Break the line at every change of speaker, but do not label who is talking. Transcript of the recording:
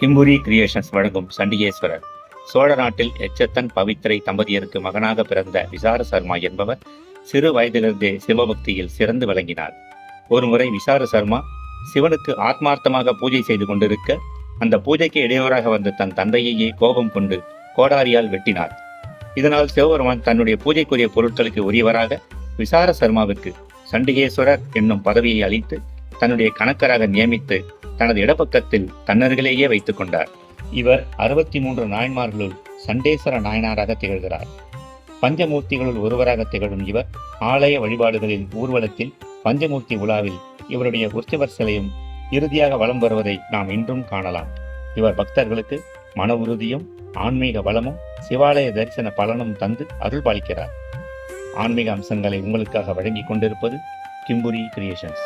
கிம்புரி creations வழங்கும் சண்டிகேஸ்வரர். சோழ நாட்டில் எச்சத்தன் பவித்ரை தம்பதியருக்கு மகனாக பிறந்த விசார சர்மா என்பவர் சிறு வயதிலிருந்தே சிவபக்தியில் சிறந்து விளங்கினார். ஒருமுறை விசார சர்மா சிவனுக்கு ஆத்மார்த்தமாக பூஜை செய்து கொண்டிருக்க, அந்த பூஜைக்கு இடையூறாக வந்த தன் தந்தையையே கோபம் கொண்டு கோடாரியால் வெட்டினார். இதனால் சிவபெருமான் தன்னுடைய பூஜைக்குரிய பொருட்களுக்கு உரியவராக விசார சர்மாவிற்கு சண்டிகேஸ்வரர் என்னும் பதவியை அளித்து தன்னுடைய கணக்கராக நியமித்து தனது இடப்பக்கத்தில் தன்னருகிலேயே வைத்துக் கொண்டார். இவர் 63 நாயன்மார்களுள் சண்டேஸ்வர நாயனாராக திகழ்கிறார். பஞ்சமூர்த்திகளுள் ஒருவராக திகழும் இவர் ஆலய வழிபாடுகளின் ஊர்வலத்தில் பஞ்சமூர்த்தி உலாவில் இவருடைய உற்சவர் சிலையும் இறுதியாக வலம் வருவதை நாம் இன்றும் காணலாம். இவர் பக்தர்களுக்கு மன உறுதியும் ஆன்மீக வளமும் சிவாலய தரிசன பலனும் தந்து அருள் பாலிக்கிறார். ஆன்மீக அம்சங்களை உங்களுக்காக வழங்கிக் கொண்டிருப்பது கிம்புரி கிரியேஷன்ஸ்.